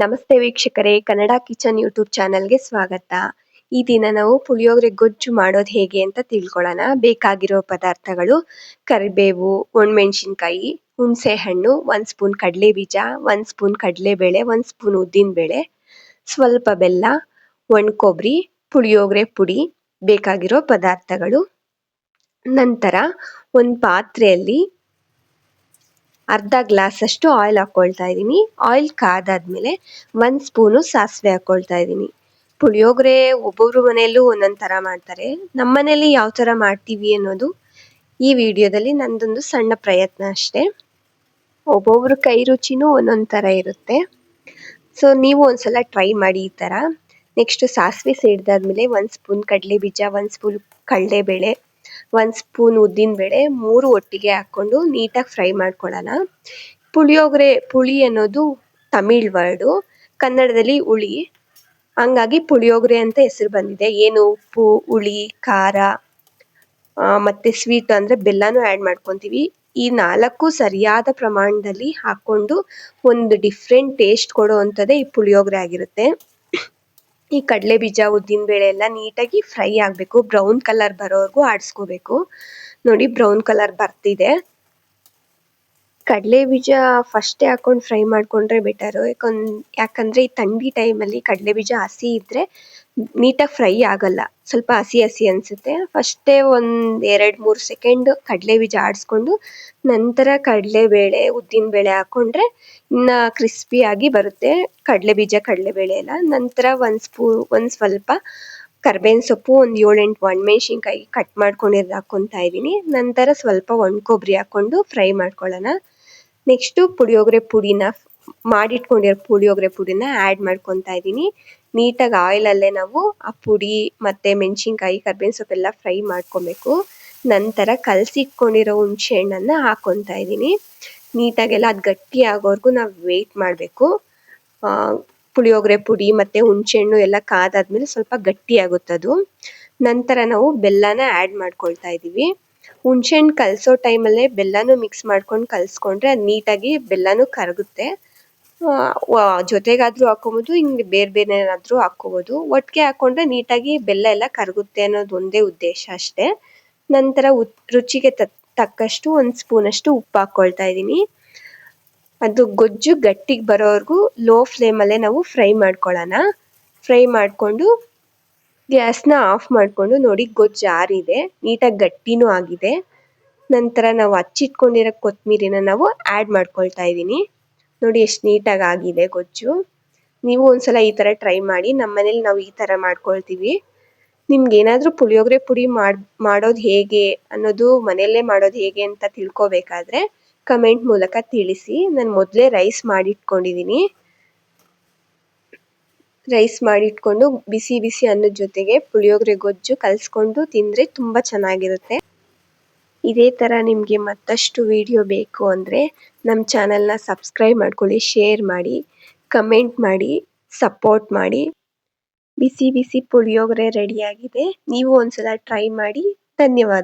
ನಮಸ್ತೆ ವೀಕ್ಷಕರೇ, Kannada kitchen YouTube ಚಾನಲ್ಗೆ ಸ್ವಾಗತ. ಈ ದಿನ ನಾವು ಪುಳಿಯೋಗರೆ ಗೊಜ್ಜು ಮಾಡೋದು ಹೇಗೆ ಅಂತ ತಿಳ್ಕೊಳ್ಳೋಣ. ಬೇಕಾಗಿರೋ ಪದಾರ್ಥಗಳು: ಕರಿಬೇವು, ಒಣಮೆಣಸಿನಕಾಯಿ, ಹುಣಸೆ ಹಣ್ಣು, 1 ಸ್ಪೂನ್ ಕಡಲೆ ಬೀಜ, 1 ಸ್ಪೂನ್ ಕಡಲೆಬೇಳೆ, 1 ಸ್ಪೂನ್ ಉದ್ದಿನಬೇಳೆ, ಸ್ವಲ್ಪ ಬೆಲ್ಲ, ಒಣ ಕೊಬ್ಬರಿ, ಪುಳಿಯೋಗರೆ ಪುಡಿ. ಬೇಕಾಗಿರೋ ಪದಾರ್ಥಗಳು. ನಂತರ ಒಂದು ಪಾತ್ರೆಯಲ್ಲಿ ಅರ್ಧ ಗ್ಲಾಸ್ ಅಷ್ಟು ಆಯಿಲ್ ಹಾಕೊಳ್ತಾ ಇದ್ದೀನಿ. ಆಯಿಲ್ ಕಾದಾದ್ಮೇಲೆ 1 ಸ್ಪೂನು ಸಾಸಿವೆ ಹಾಕೊಳ್ತಾ ಇದ್ದೀನಿ. ಪುಳಿಯೋಗರೆ ಒಬ್ಬೊಬ್ರು ಮನೆಯಲ್ಲೂ ಒಂದೊಂದು ಥರ ಮಾಡ್ತಾರೆ. ನಮ್ಮ ಮನೇಲಿ ಯಾವ ಥರ ಮಾಡ್ತೀವಿ ಅನ್ನೋದು ಈ ವಿಡಿಯೋದಲ್ಲಿ ನಂದೊಂದು ಸಣ್ಣ ಪ್ರಯತ್ನ ಅಷ್ಟೇ. ಒಬ್ಬೊಬ್ರ ಕೈ ರುಚಿನೂ ಒಂದೊಂದು ಥರ ಇರುತ್ತೆ. ಸೊ ನೀವು ಒಂದ್ಸಲ ಟ್ರೈ ಮಾಡಿ ಈ ಥರ. ನೆಕ್ಸ್ಟ್ ಸಾಸಿವೆ ಸಿಡ್ದಾದ್ಮೇಲೆ 1 ಸ್ಪೂನ್ ಕಡಲೆ ಬೀಜ, 1 ಸ್ಪೂನ್ ಕಡಲೆಬೇಳೆ, 1 ಸ್ಪೂನ್ ಉದ್ದಿನಬೇಳೆ, 3 ಒಟ್ಟಿಗೆ ಹಾಕ್ಕೊಂಡು ನೀಟಾಗಿ ಫ್ರೈ ಮಾಡ್ಕೊಳ್ಳೋಣ. ಪುಳಿಯೋಗರೆ, ಪುಳಿ ಅನ್ನೋದು ತಮಿಳ್ ವರ್ಡು, ಕನ್ನಡದಲ್ಲಿ ಹುಳಿ. ಹಂಗಾಗಿ ಪುಳಿಯೋಗರೆ ಅಂತ ಹೆಸರು ಬಂದಿದೆ. ಏನು ಉಪ್ಪು, ಹುಳಿ, ಖಾರ ಮತ್ತು ಸ್ವೀಟ್ ಅಂದರೆ ಬೆಲ್ಲನೂ ಆ್ಯಡ್ ಮಾಡ್ಕೊತೀವಿ. ಈ 4 ಸರಿಯಾದ ಪ್ರಮಾಣದಲ್ಲಿ ಹಾಕ್ಕೊಂಡು ಒಂದು ಡಿಫ್ರೆಂಟ್ ಟೇಸ್ಟ್ ಕೊಡೋ ಅಂಥದ್ದೇ ಈ ಪುಳಿಯೋಗರೆ ಆಗಿರುತ್ತೆ. ಈ ಕಡಲೆ ಬೀಜ, ಉದ್ದಿನಬೇಳೆ ಎಲ್ಲ ನೀಟಾಗಿ ಫ್ರೈ ಆಗಬೇಕು. ಬ್ರೌನ್ ಕಲರ್ ಬರೋವರೆಗೂ ಆಡಿಸ್ಕೋಬೇಕು. ನೋಡಿ, ಬ್ರೌನ್ ಕಲರ್ ಬರ್ತಿದೆ. ಕಡಲೆ ಬೀಜ ಫಸ್ಟೇ ಹಾಕೊಂಡು ಫ್ರೈ ಮಾಡಿಕೊಂಡ್ರೆ ಬೆಟರು. ಯಾಕಂದರೆ ಈ ಥಂಡಿ ಟೈಮಲ್ಲಿ ಕಡಲೆ ಬೀಜ ಹಸಿ ಇದ್ದರೆ ನೀಟಾಗಿ ಫ್ರೈ ಆಗಲ್ಲ, ಸ್ವಲ್ಪ ಹಸಿ ಹಸಿ ಅನಿಸುತ್ತೆ. ಫಸ್ಟೇ ಒಂದು 2-3 ಸೆಕೆಂಡ್ ಕಡಲೆ ಬೀಜ ಆಡಿಸ್ಕೊಂಡು ನಂತರ ಕಡಲೆಬೇಳೆ, ಉದ್ದಿನಬೇಳೆ ಹಾಕ್ಕೊಂಡ್ರೆ ಇನ್ನು ಕ್ರಿಸ್ಪಿಯಾಗಿ ಬರುತ್ತೆ ಕಡಲೆ ಬೀಜ, ಕಡಲೆಬೇಳೆ ಎಲ್ಲ. ನಂತರ ಒಂದು ಸ್ವಲ್ಪ ಕರ್ಬೇವಿನ ಸೊಪ್ಪು, ಒಂದು 7-8 ಒಣಮೆಣ್ಸಿನ್ಕಾಯಿ ಕಟ್ ಮಾಡ್ಕೊಂಡಿರೋದು ಹಾಕ್ಕೊತಾ ಇದ್ದೀನಿ. ನಂತರ ಸ್ವಲ್ಪ ಒಣ ಕೊಬ್ಬರಿ ಹಾಕ್ಕೊಂಡು ಫ್ರೈ ಮಾಡ್ಕೊಳ್ಳೋಣ. ನೆಕ್ಸ್ಟು ಪುಳಿಯೋಗರೆ ಪುಡಿನ, ಮಾಡಿಟ್ಕೊಂಡಿರೋ ಪುಳಿಯೋಗರೆ ಪುಡಿನ ಆ್ಯಡ್ ಮಾಡ್ಕೊತಾ ಇದ್ದೀನಿ. ನೀಟಾಗಿ ಆಯಿಲಲ್ಲೇ ನಾವು ಆ ಪುಡಿ ಮತ್ತು ಮೆಣಸಿನ್ಕಾಯಿ, ಕರ್ಬೇವಿನ ಸೊಪ್ಪೆಲ್ಲ ಫ್ರೈ ಮಾಡ್ಕೊಬೇಕು. ನಂತರ ಕಲಸಿಟ್ಕೊಂಡಿರೋ ಹುಣಸೆ ಹಣ್ಣನ್ನು ಹಾಕ್ಕೊತಾ ಇದ್ದೀನಿ. ನೀಟಾಗೆಲ್ಲ ಅದು ಗಟ್ಟಿ ಆಗೋವರೆಗೂ ನಾವು ವೆಯ್ಟ್ ಮಾಡಬೇಕು. ಪುಳಿಯೋಗರೆ ಪುಡಿ ಮತ್ತು ಹುಣಸೆಹಣ್ಣು ಎಲ್ಲ ಕಾದಾದ್ಮೇಲೆ ಸ್ವಲ್ಪ ಗಟ್ಟಿ ಆಗುತ್ತದು. ನಂತರ ನಾವು ಬೆಲ್ಲನ ಆ್ಯಡ್ ಮಾಡ್ಕೊಳ್ತಾ ಇದ್ದೀವಿ. ಹುಣಸೆಹಣ್ಣು ಕಲಸೋ ಟೈಮಲ್ಲೇ ಬೆಲ್ಲನೂ ಮಿಕ್ಸ್ ಮಾಡ್ಕೊಂಡು ಕಲಿಸ್ಕೊಂಡ್ರೆ ಅದು ನೀಟಾಗಿ ಬೆಲ್ಲನೂ ಕರಗುತ್ತೆ. ಜೊತೆಗಾದರೂ ಹಾಕ್ಕೊಬೋದು, ಹಿಂಗೆ ಬೇರೆ ಬೇರೆ ಏನಾದರೂ ಹಾಕ್ಕೋಬೋದು. ಒಟ್ಟಿಗೆ ಹಾಕ್ಕೊಂಡ್ರೆ ನೀಟಾಗಿ ಬೆಲ್ಲ ಎಲ್ಲ ಕರಗುತ್ತೆ ಅನ್ನೋದು ಒಂದೇ ಉದ್ದೇಶ ಅಷ್ಟೇ. ನಂತರ ರುಚಿಗೆ ತಕ್ಕಷ್ಟು 1 ಸ್ಪೂನಷ್ಟು ಉಪ್ಪು ಹಾಕ್ಕೊಳ್ತಾ ಇದ್ದೀನಿ. ಅದು ಗೊಜ್ಜು ಗಟ್ಟಿಗೆ ಬರೋವರೆಗೂ ಲೋ ಫ್ಲೇಮಲ್ಲೇ ನಾವು ಫ್ರೈ ಮಾಡ್ಕೊಳ್ಳೋಣ. ಫ್ರೈ ಮಾಡಿಕೊಂಡು ಗ್ಯಾಸ್ನ ಆಫ್ ಮಾಡಿಕೊಂಡು, ನೋಡಿ ಗೊಜ್ಜು ಆರಿದೆ, ನೀಟಾಗಿ ಗಟ್ಟಿನೂ ಆಗಿದೆ. ನಂತರ ನಾವು ಹಚ್ಚಿಟ್ಕೊಂಡಿರೋ ಕೊತ್ತಂಬರಿನ ನಾವು ಆ್ಯಡ್ ಮಾಡ್ಕೊಳ್ತಾ ಇದ್ದೀನಿ. ನೋಡಿ ಎಷ್ಟು ನೀಟಾಗಿ ಆಗಿದೆ ಗೊಜ್ಜು. ನೀವು ಒಂದ್ಸಲ ಈ ಥರ ಟ್ರೈ ಮಾಡಿ. ನಮ್ಮ ಮನೇಲಿ ನಾವು ಈ ಥರ ಮಾಡ್ಕೊಳ್ತೀವಿ. ನಿಮ್ಗೆ ಏನಾದರೂ ಪುಳಿಯೋಗರೆ ಪುಡಿ ಮಾಡೋದು ಹೇಗೆ ಅನ್ನೋದು, ಮನೆಯಲ್ಲೇ ಮಾಡೋದು ಹೇಗೆ ಅಂತ ತಿಳ್ಕೊಬೇಕಾದ್ರೆ ಕಮೆಂಟ್ ಮೂಲಕ ತಿಳಿಸಿ. ನಾನು ಮೊದಲೇ ರೈಸ್ ಮಾಡಿಟ್ಕೊಂಡಿದ್ದೀನಿ. ರೈಸ್ ಮಾಡಿಟ್ಕೊಂಡು ಬಿಸಿ ಬಿಸಿ ಅನ್ನದ ಜೊತೆಗೆ ಪುಳಿಯೋಗರೆ ಗೊಜ್ಜು ಕಲಿಸ್ಕೊಂಡು ತಿಂದರೆ ತುಂಬ ಚೆನ್ನಾಗಿರುತ್ತೆ. ಇದೇ ಥರ ನಿಮಗೆ ಮತ್ತಷ್ಟು ವಿಡಿಯೋ ಬೇಕು ಅಂದರೆ ನಮ್ಮ ಚಾನಲ್ನ ಸಬ್ಸ್ಕ್ರೈಬ್ ಮಾಡ್ಕೊಳ್ಳಿ, ಶೇರ್ ಮಾಡಿ, ಕಮೆಂಟ್ ಮಾಡಿ, ಸಪೋರ್ಟ್ ಮಾಡಿ. ಬಿಸಿ ಬಿಸಿ ಪುಳಿಯೋಗರೆ ರೆಡಿಯಾಗಿದೆ. ನೀವು ಒಂದ್ಸಲ ಟ್ರೈ ಮಾಡಿ. ಧನ್ಯವಾದ.